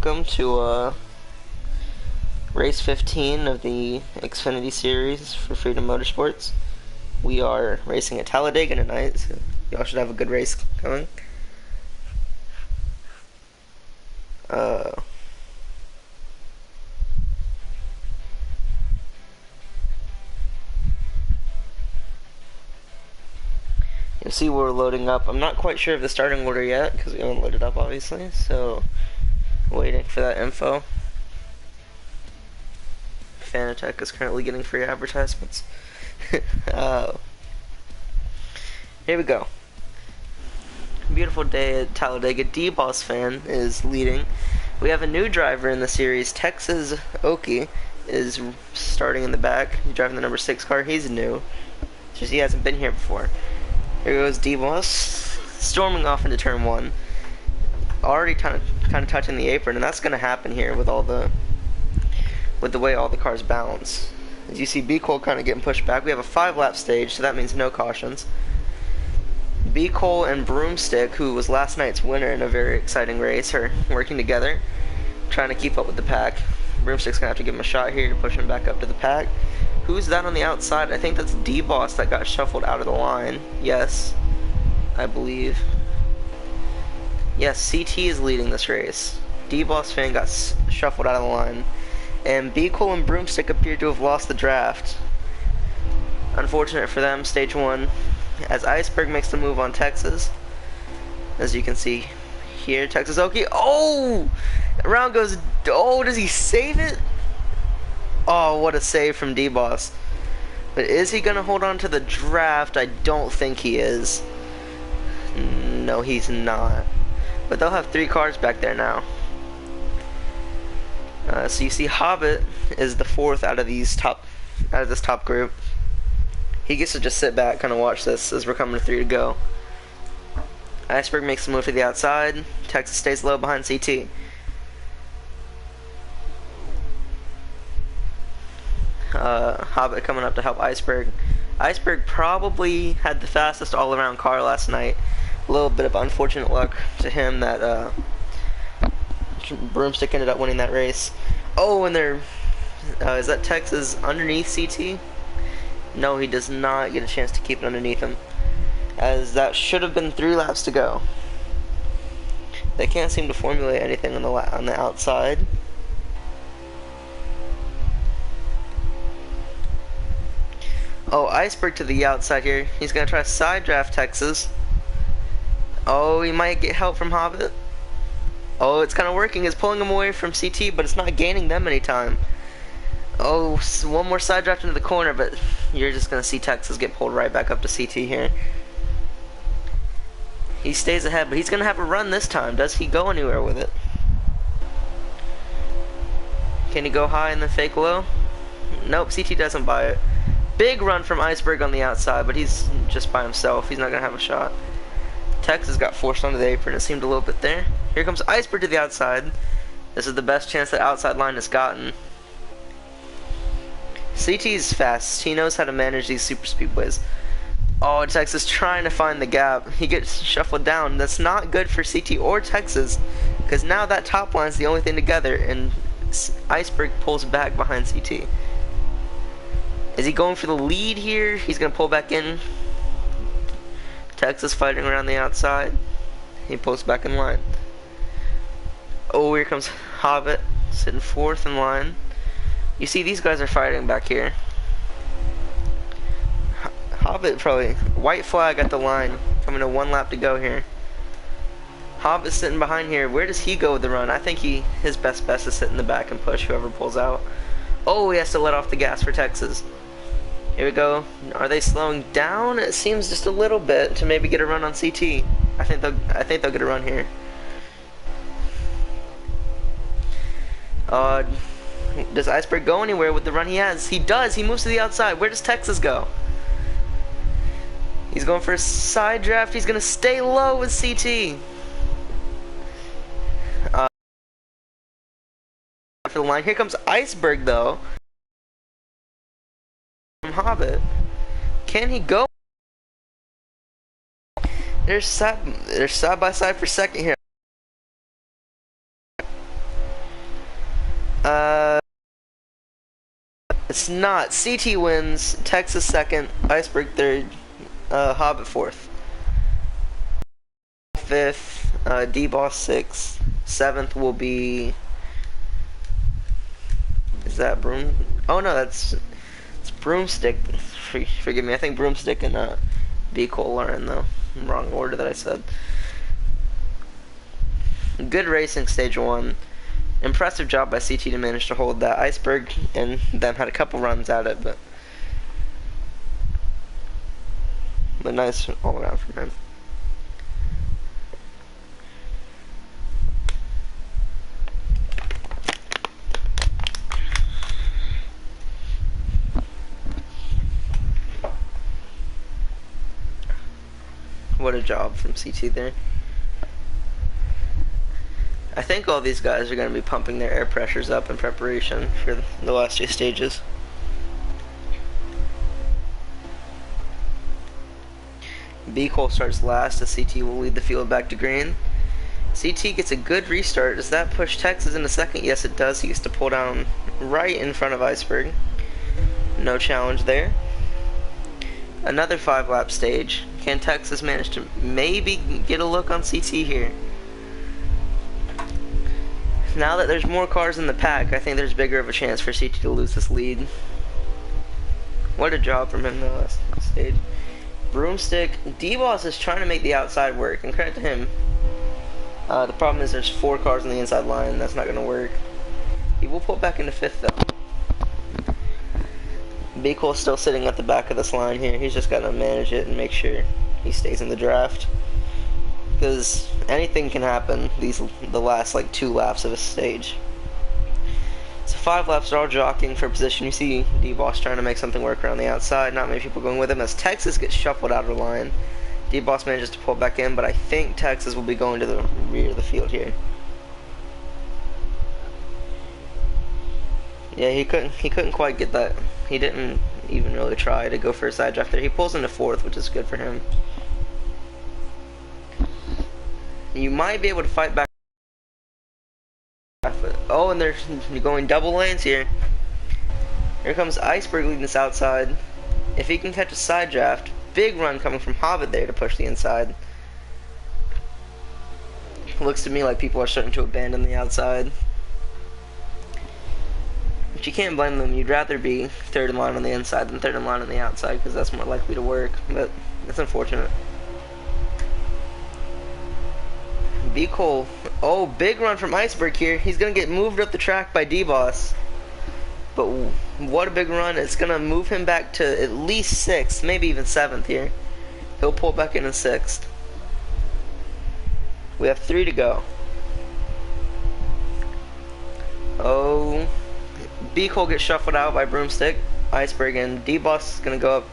welcome to race 15 of the Xfinity series for Freedom Motorsports. We are racing at Talladega tonight, so y'all should have a good race coming. You'll see we're loading up. I'm not quite sure of the starting order yet, because we haven't loaded up, obviously, so waiting for that info. Fanatec is currently getting free advertisements. Here we go. Beautiful day at Talladega. D-Boss fan is leading. We have a new driver in the series. Texas Oki is starting in the back. He's driving the number 6 car. He's new. Just he hasn't been here before. Here goes D-Boss, storming off into turn 1. Already kind of touching the apron, and that's going to happen here with the way all the cars balance. As you see, B. Cole kind of getting pushed back. We have a 5-lap stage, so that means no cautions. B. Cole and Broomstick, who was last night's winner in a very exciting race, are working together, trying to keep up with the pack. Broomstick's going to have to give him a shot here to push him back up to the pack. Who's that on the outside? I think that's D-Boss that got shuffled out of the line. Yes, I believe. Yes, CT is leading this race. D-Boss fan got shuffled out of the line. And B. Cole and Broomstick appear to have lost the draft. Unfortunate for them, stage 1. As Iceberg makes the move on Texas. As you can see here, Texas Oki. Oh! Around goes. Oh, does he save it? Oh, what a save from D-Boss. But is he going to hold on to the draft? I don't think he is. No, he's not. But they'll have 3 cars back there now. So you see Hobbit is the 4th out of this top group. He gets to just sit back, kind of watch this as we're coming to 3 to go. Iceberg makes the move to the outside. Texas stays low behind CT. Hobbit coming up to help Iceberg. Iceberg probably had the fastest all-around car last night. A little bit of unfortunate luck to him that Broomstick ended up winning that race. Oh, and is that Texas underneath CT? No, he does not get a chance to keep it underneath him, as that should have been 3 laps to go. They can't seem to formulate anything on the outside. Oh, Iceberg to the outside here. He's gonna try to side draft Texas. Oh, he might get help from Hobbit. Oh, it's kind of working. It's pulling him away from CT, but it's not gaining them any time. Oh, one more side draft into the corner, but you're just going to see Texas get pulled right back up to CT here. He stays ahead, but he's going to have a run this time. Does he go anywhere with it? Can he go high and then fake low? Nope, CT doesn't buy it. Big run from Iceberg on the outside, but he's just by himself. He's not going to have a shot. Texas got forced onto the apron. It seemed a little bit there. Here comes Iceberg to the outside. This is the best chance that outside line has gotten. CT is fast. He knows how to manage these super speedways. Oh, Texas trying to find the gap. He gets shuffled down. That's not good for CT or Texas, because now that top line is the only thing together, and Iceberg pulls back behind CT. Is he going for the lead here? He's going to pull back in. Texas fighting around the outside. He pulls back in line. Oh, here comes Hobbit, sitting 4th in line. You see, these guys are fighting back here. Hobbit probably, white flag at the line, coming to 1 lap to go here. Hobbit sitting behind here. Where does he go with the run? I think his best bet is to sit in the back and push whoever pulls out. Oh, he has to let off the gas for Texas. Here we go. Are they slowing down? It seems just a little bit to maybe get a run on CT. I think they'll get a run here. Does Iceberg go anywhere with the run he has? He does. He moves to the outside. Where does Texas go? He's going for a side draft. He's going to stay low with CT. For the line. Here comes Iceberg, though. From Hobbit. Can he go? They're side by side for second here. It's not. CT wins, Texas second, Iceberg third, Hobbit fourth. Fifth, D-Boss sixth. Seventh will be... Is that Broom? Oh no, it's Broomstick. Forgive me, I think Broomstick and B. Cole are in the wrong order that I said. Good racing stage one. Impressive job by CT to manage to hold that. Iceberg and them had a couple runs at it, but nice all around from him. What a job from CT there. I think all these guys are going to be pumping their air pressures up in preparation for the last two stages. B. Cole starts last as CT will lead the field back to green. CT gets a good restart. Does that push Texas into second? Yes, it does. He gets to pull down right in front of Iceberg. No challenge there. Another 5-lap stage. Can Texas manage to maybe get a look on CT here? Now that there's more cars in the pack, I think there's bigger of a chance for CT to lose this lead. What a job from him in the last stage. Broomstick. D-Boss is trying to make the outside work, and credit to him. The problem is there's 4 cars on the inside line. That's not going to work. He will pull back into 5th, though. B. Cole's still sitting at the back of this line here. He's just got to manage it and make sure he stays in the draft. Because anything can happen the last like 2 laps of a stage. So 5 laps are all jockeying for position. You see D-Boss trying to make something work around the outside. Not many people going with him as Texas gets shuffled out of the line. D-Boss manages to pull back in, but I think Texas will be going to the rear of the field here. Yeah, he couldn't quite get that. He didn't even really try to go for a side draft there. He pulls into 4th, which is good for him. You might be able to fight back. Oh, and they're going double lanes here. Here comes Iceberg leading this outside. If he can catch a side draft, big run coming from Hobbit there to push the inside. Looks to me like people are starting to abandon the outside. But you can't blame them. You'd rather be 3rd in line on the inside than 3rd in line on the outside because that's more likely to work. But it's unfortunate. B. Cole. Oh, big run from Iceberg here. He's going to get moved up the track by D-Boss. But what a big run. It's going to move him back to at least 6th, maybe even 7th here. He'll pull back in 6th. We have 3 to go. Oh, B. Cole gets shuffled out by Broomstick. Iceberg and D-Boss is going to go up.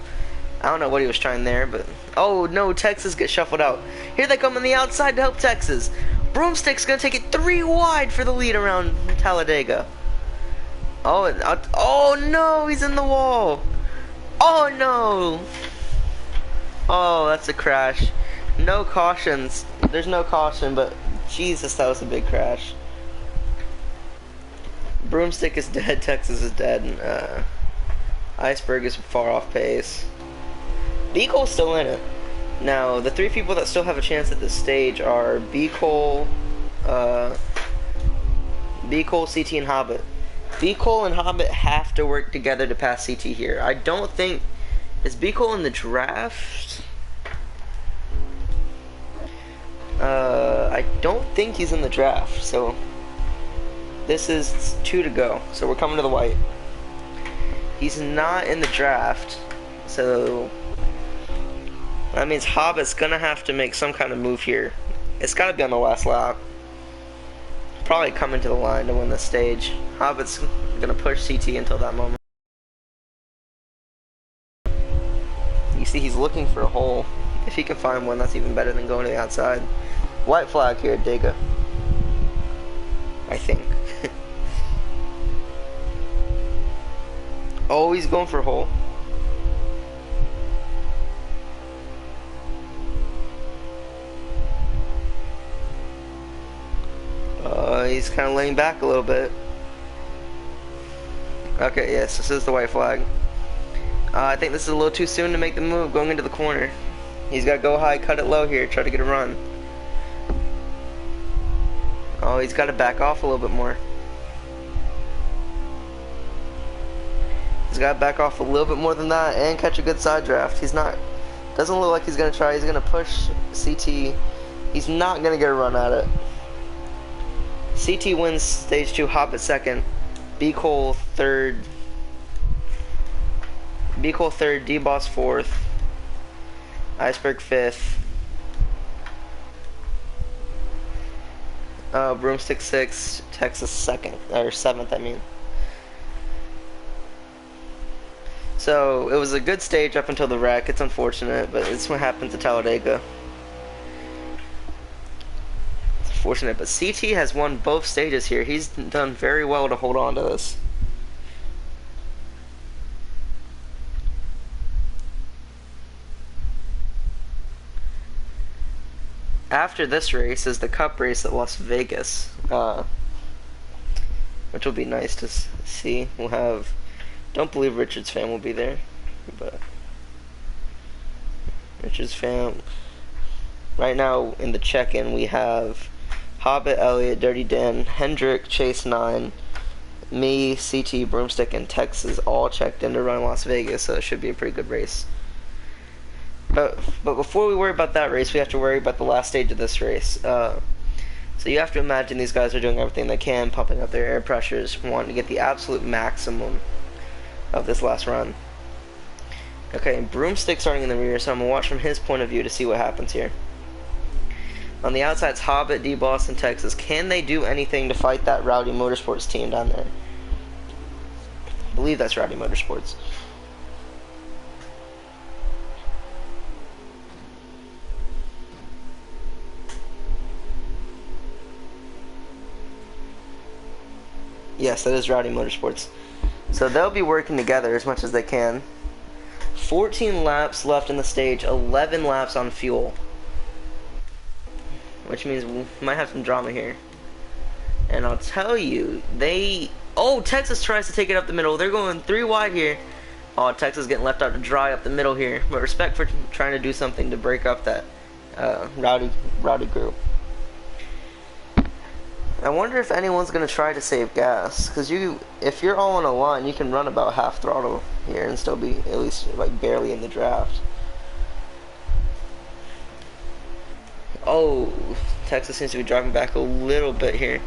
I don't know what he was trying there, but... Oh, no, Texas gets shuffled out. Here they come on the outside to help Texas. Broomstick's going to take it 3 wide for the lead around Talladega. Oh, no, he's in the wall. Oh, no. Oh, that's a crash. No cautions. There's no caution, but Jesus, that was a big crash. Broomstick is dead. Texas is dead. And, Iceberg is far off pace. B. Cole's still in it. Now, the 3 people that still have a chance at this stage are B. Cole, CT, and Hobbit. B. Cole and Hobbit have to work together to pass CT here. I don't think... Is B. Cole in the draft? I don't think he's in the draft, so... This is 2 to go, so we're coming to the white. He's not in the draft, so... That means Hobbit's gonna have to make some kind of move here. It's gotta be on the last lap. Probably coming to the line to win the stage. Hobbit's gonna push CT until that moment. You see he's looking for a hole. If he can find one, that's even better than going to the outside. White flag here at Dega. I think. Oh, he's going for a hole. He's kind of laying back a little bit. Okay, yes, this is the white flag. I think this is a little too soon to make the move going into the corner. He's got to go high, cut it low here, try to get a run. Oh, he's got to back off a little bit more. He's got to back off a little bit more than that and catch a good side draft. He's not, doesn't look like he's going to try. He's going to push CT. He's not going to get a run at it. CT wins stage 2, Hop at second. B Cole third. B Cole third, D-Boss fourth. Iceberg fifth. Broomstick sixth. Texas second, or seventh, I mean. So it was a good stage up until the wreck. It's unfortunate, but it's what happened to Talladega. It's unfortunate, but CT has won both stages here. He's done very well to hold on to this. After this race is the Cup race at Las Vegas, which will be nice to see. We'll have, don't believe Richard's fam will be there, but Richard's fam. Right now in the check-in we have Hobbit, Elliott, Dirty Dan, Hendrick, Chase 9, me, CT, Broomstick, and Texas all checked in to run Las Vegas, so it should be a pretty good race. But before we worry about that race, we have to worry about the last stage of this race. So you have to imagine these guys are doing everything they can, pumping up their air pressures, wanting to get the absolute maximum of this last run. Okay, Broomstick starting in the rear, so I'm going to watch from his point of view to see what happens here. On the outside, it's Hobbit, D-Boss, and Texas. Can they do anything to fight that Rowdy Motorsports team down there? I believe that's Rowdy Motorsports. Yes, that is Rowdy Motorsports. So they'll be working together as much as they can. 14 laps left in the stage, 11 laps on fuel. Which means we might have some drama here. And I'll tell you, oh, Texas tries to take it up the middle. They're going 3 wide here. Oh, Texas getting left out to dry up the middle here. But respect for trying to do something to break up that Rowdy group. I wonder if anyone's gonna try to save gas, because if you're all on a line, you can run about half throttle here and still be at least like barely in the draft. Oh, Texas seems to be driving back a little bit here.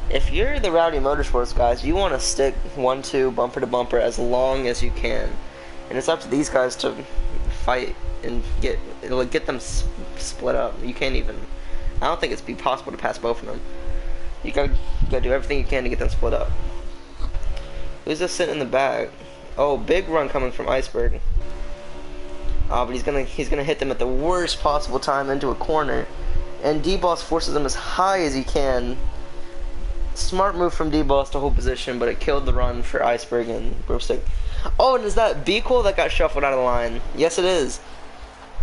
If you're the Rowdy Motorsports guys, you want to stick 1-2 bumper to bumper as long as you can, and it's up to these guys to fight and get them split up. You can't even. I don't think it's be possible to pass both of them. You gotta do everything you can to get them split up. Who's just sitting in the back? Oh, big run coming from Iceberg. But he's gonna hit them at the worst possible time into a corner, and D-Boss forces them as high as he can. Smart move from D-Boss to hold position, but it killed the run for Iceberg and Broomstick. Oh, and is that B-Cool that got shuffled out of the line? Yes, it is.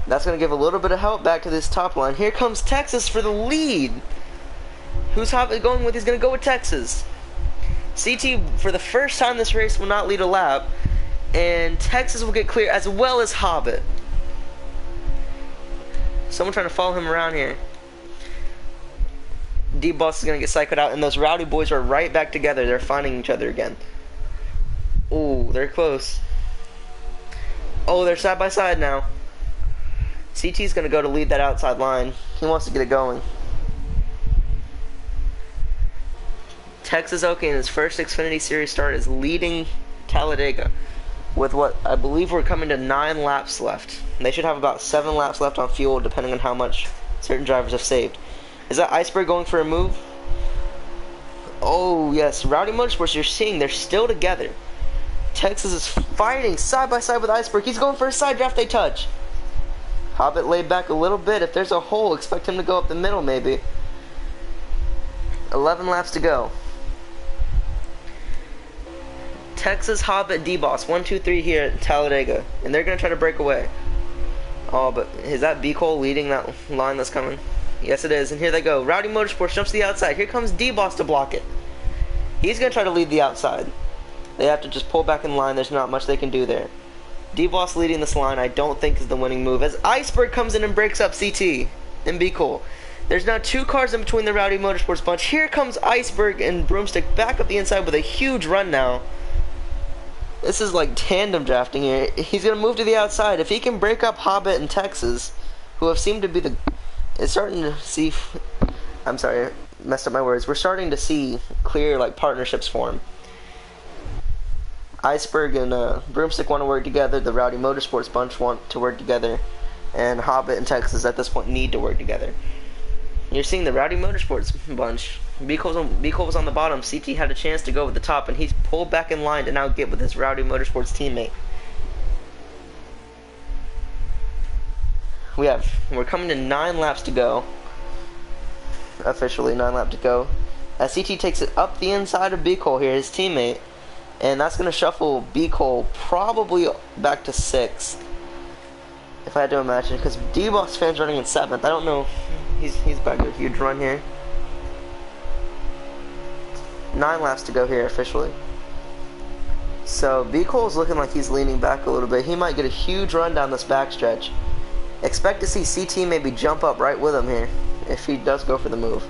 That's going to give a little bit of help back to this top line. Here comes Texas for the lead. Who's Hobbit going with? He's going to go with Texas. CT, for the first time this race, will not lead a lap. And Texas will get clear, as well as Hobbit. Someone trying to follow him around here. D-Boss is going to get cycled out, and those Rowdy boys are right back together. They're finding each other again. Ooh, they're close. Oh, they're side by side now. CT's going to go to lead that outside line. He wants to get it going. Texas Oki in his first Xfinity Series start is leading Talladega with what I believe we're coming to 9 laps left. They should have about 7 laps left on fuel depending on how much certain drivers have saved. Is that Iceberg going for a move? Oh yes, Rowdy Motorsports, you're seeing they're still together. Texas is fighting side by side with Iceberg. He's going for a side draft, they touch. Hobbit laid back a little bit. If there's a hole, expect him to go up the middle maybe. 11 laps to go. Texas, Hobbit, D-Boss. 1, 2, 3 here at Talladega. And they're going to try to break away. Oh, but is that B-Cole leading that line that's coming? Yes, it is. And here they go. Rowdy Motorsports jumps to the outside. Here comes D-Boss to block it. He's going to try to lead the outside. They have to just pull back in line. There's not much they can do there. D-Boss leading this line, I don't think is the winning move, as Iceberg comes in and breaks up CT and Be Cool. There's now 2 cars in between the Rowdy Motorsports bunch. Here comes Iceberg and Broomstick back up the inside with a huge run now. This is like tandem drafting here. He's going to move to the outside. If he can break up Hobbit and Texas, who have seemed to be it's starting to see... I'm sorry, messed up my words. We're starting to see clear like partnerships form. Iceberg and Broomstick want to work together. The Rowdy Motorsports bunch want to work together. And Hobbit and Texas at this point need to work together. You're seeing the Rowdy Motorsports bunch. Be Cool was on the bottom. CT had a chance to go with the top, and he's pulled back in line to now get with his Rowdy Motorsports teammate. We're coming to 9 laps to go. Officially 9 laps to go. As CT takes it up the inside of Be Cool here, his teammate, and that's going to shuffle Be Cool probably back to 6th. If I had to imagine, because D-Boss fans running in 7th. I don't know. He's back to a huge run here. 9 laps to go here officially. So Be Cool is looking like he's leaning back a little bit. He might get a huge run down this backstretch. Expect to see CT maybe jump up right with him here if he does go for the move.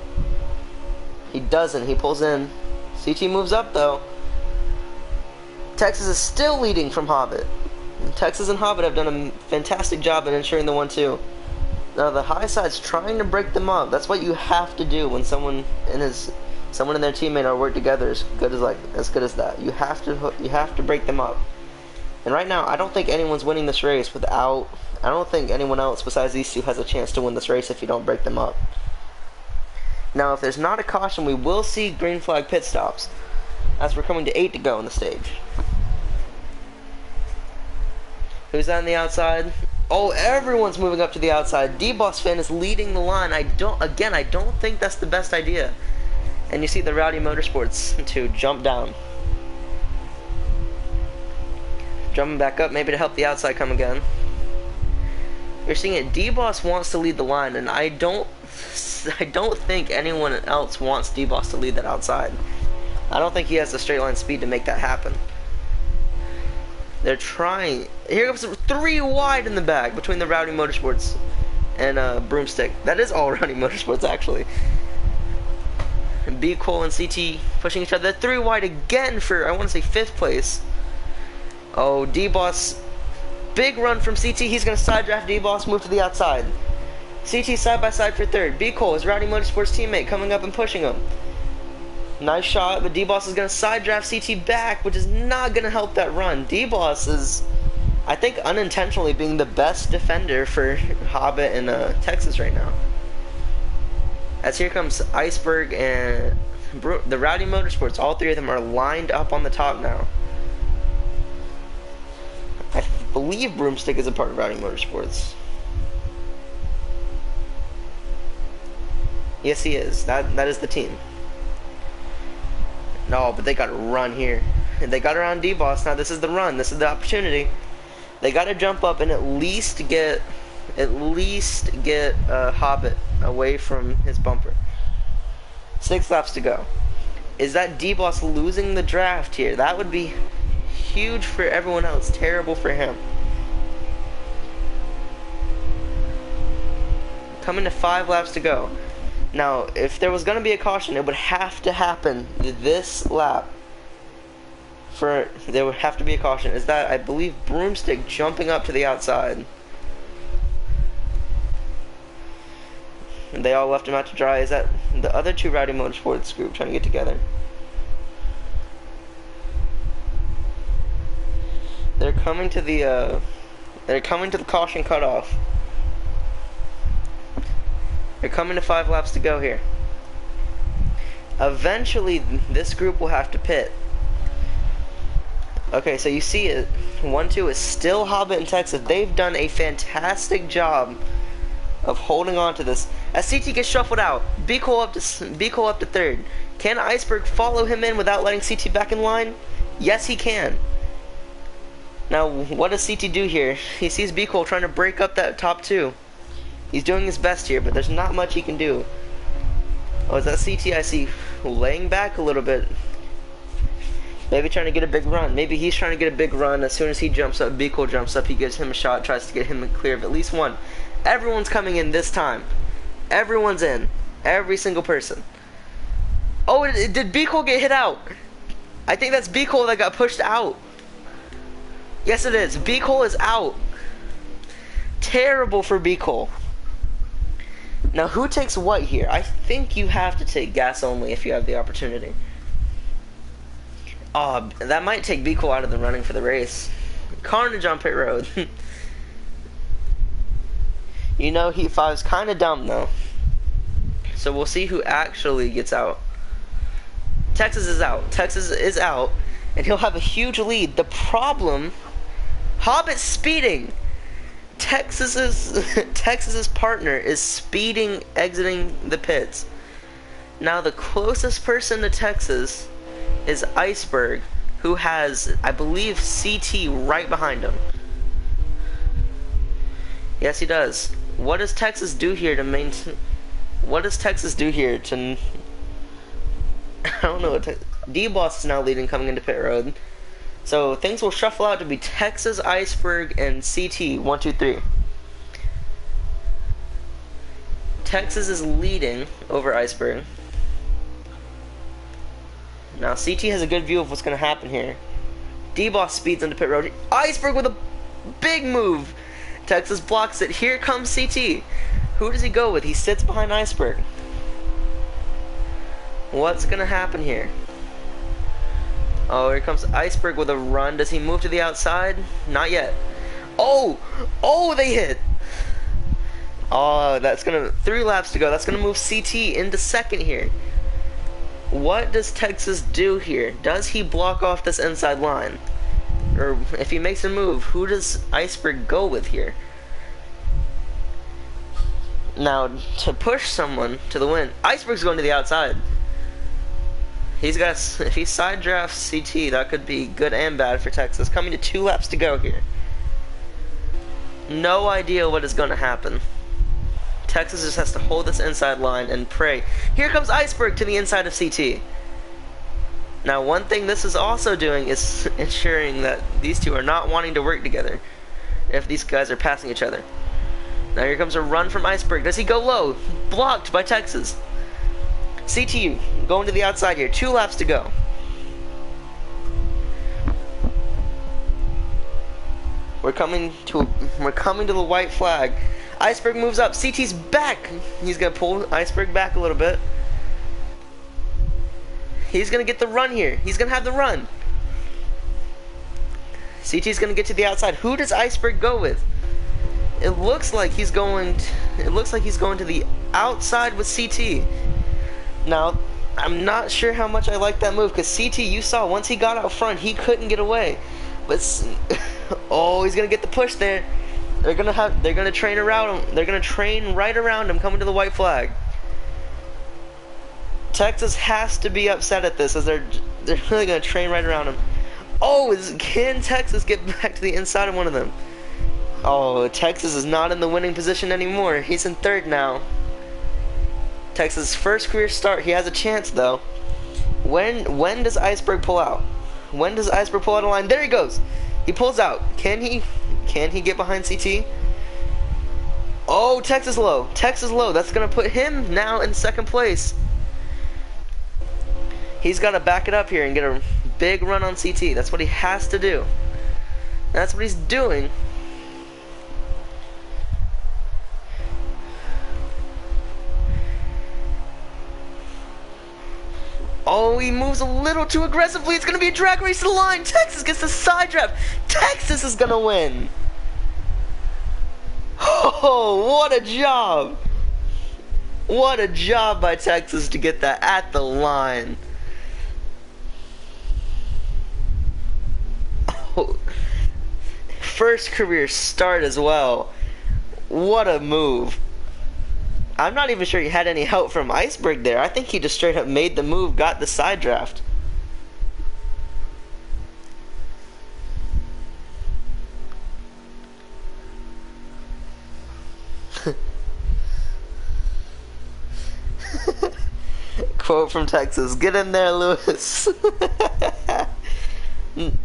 He doesn't. He pulls in. CT moves up though. Texas is still leading from Hobbit. Texas and Hobbit have done a fantastic job in ensuring the 1-2. Now the high side's trying to break them up. That's what you have to do when someone and their teammate are work together as good as that. You have to break them up. And right now, I don't think anyone's winning this race without. I don't think anyone else besides these two has a chance to win this race if you don't break them up. Now, if there's not a caution, we will see green flag pit stops, as we're coming to 8 to go on the stage. Who's on the outside? Oh, everyone's moving up to the outside. D-Boss fan is leading the line. I don't think that's the best idea. And you see the Rowdy Motorsports to jump down. Jumping back up, maybe to help the outside come again. You're seeing it. D-Boss wants to lead the line, and I don't think anyone else wants D-Boss to lead that outside. I don't think he has the straight line speed to make that happen. They're trying. Here comes 3 wide in the back between the Rowdy Motorsports and Broomstick. That is all Rowdy Motorsports, actually. And Be Cool and CT pushing each other. 3 wide again for, I want to say, 5th place. Oh, D-Boss. Big run from CT. He's going to side draft D-Boss, move to the outside. CT side by side for 3rd. Be Cool, his Rowdy Motorsports teammate, coming up and pushing him. Nice shot, but D-Boss is going to side draft CT back, which is not going to help that run. D-Boss is, I think, unintentionally being the best defender for Hobbit and Texas right now. As here comes Iceberg and the Rowdy Motorsports. All 3 of them are lined up on the top now. I believe Broomstick is a part of Rowdy Motorsports. Yes, he is. That is the team. No, but they got to run here. And they got around D-Boss. Now this is the run. This is the opportunity. They got to jump up and at least get Hobbit away from his bumper. 6 laps to go. Is that D-Boss losing the draft here? That would be huge for everyone else. Terrible for him. Coming to 5 laps to go. Now, if there was going to be a caution, it would have to happen this lap. There would have to be a caution. Is that, I believe, Broomstick jumping up to the outside. And they all left him out to dry. Is that the other 2 Rowdy Motorsports group trying to get together? They're coming to the caution cutoff. They're coming to 5 laps to go here. Eventually, this group will have to pit. Okay, so you see it. 1-2 is still Hobbit and Texas. They've done a fantastic job of holding on to this. As CT gets shuffled out, Be Cool up to 3rd. Can Iceberg follow him in without letting CT back in line? Yes, he can. Now, what does CT do here? He sees Be Cool trying to break up that top 2. He's doing his best here, but there's not much he can do. Oh, is that CT I see laying back a little bit? Maybe trying to get a big run. Maybe he's trying to get a big run. As soon as he jumps up, Beagle jumps up, he gives him a shot, tries to get him clear of at least one. Everyone's coming in this time. Everyone's in. Every single person. Oh, did Beagle get hit out? I think that's Beagle that got pushed out. Yes, it is. Beagle is out. Terrible for Beagle. Now, who takes what here? I think you have to take gas only if you have the opportunity. Oh, that might take Beagle out of the running for the race. Carnage on pit road. You know, Heat 5's kind of dumb, though. So we'll see who actually gets out. Texas is out. Texas is out. And he'll have a huge lead. The problem... Hobbit's speeding! Texas's partner is speeding, exiting the pits. Now the closest person to Texas is Iceberg, who has, I believe, CT right behind him. Yes, he does. What does Texas do here to maintain... What does Texas do here to... I don't know what... D-Boss is now leading coming into pit road. So things will shuffle out to be Texas, Iceberg, and CT. 1, 2, 3. Texas is leading over Iceberg. Now CT has a good view of what's going to happen here. D-Boss speeds into pit road. Iceberg with a big move. Texas blocks it. Here comes CT. Who does he go with? He sits behind Iceberg. What's going to happen here? Oh, here comes Iceberg with a run. Does he move to the outside? Not yet. Oh! Oh, they hit! Oh, that's going to... 3 laps to go. That's going to move CT into second here. What does Texas do here? Does he block off this inside line? Or if he makes a move, who does Iceberg go with here? Now, to push someone to the win, Iceberg's going to the outside. He's got, if he side drafts CT, that could be good and bad for Texas. Coming to 2 laps to go here. No idea what is going to happen. Texas just has to hold this inside line and pray. Here comes Iceberg to the inside of CT. Now, one thing this is also doing is ensuring that these two are not wanting to work together if these guys are passing each other. Now, here comes a run from Iceberg. Does he go low? Blocked by Texas. CT going to the outside here. 2 laps to go. We're coming to the white flag. Iceberg moves up. CT's back. He's gonna pull Iceberg back a little bit. He's gonna get the run here. He's gonna have the run. CT's gonna get to the outside. Who does Iceberg go with? It looks like he's going to the outside with CT. Now, I'm not sure how much I like that move, because CT, you saw, once he got out front, he couldn't get away. But, oh, he's going to get the push there. They're going to train around him. They're going to train right around him coming to the white flag. Texas has to be upset at this, as they're really going to train right around him. Oh, can Texas get back to the inside of one of them? Oh, Texas is not in the winning position anymore. He's in third now. Texas' first career start. He has a chance, though. When does Iceberg pull out? When does Iceberg pull out a line? There he goes. He pulls out. Can he get behind CT? Oh, Texas low. Texas low. That's going to put him now in second place. He's got to back it up here and get a big run on CT. That's what he has to do. That's what he's doing. Oh, he moves a little too aggressively. It's going to be a drag race to the line. Texas gets the side draft. Texas is going to win. Oh, what a job. What a job by Texas to get that at the line. Oh, first career start as well. What a move. I'm not even sure he had any help from Iceberg there. I think he just straight up made the move, got the side draft. Quote from Texas, "Get in there, Lewis."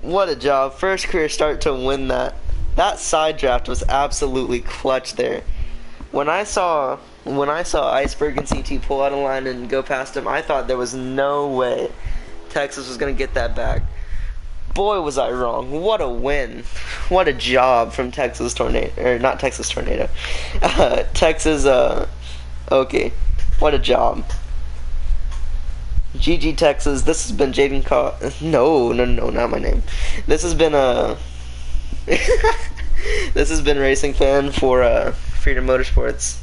What a job. First career start to win that. That side draft was absolutely clutch there. When I saw Iceberg and CT pull out of line and go past him, I thought there was no way Texas was going to get that back. Boy, was I wrong. What a win. What a job from Texas Tornado. Or not Texas Tornado. Texas, okay. What a job. GG Texas. This has been Jaden No, not my name. This has been, this has been Racing Fan for, Freedom Motorsports.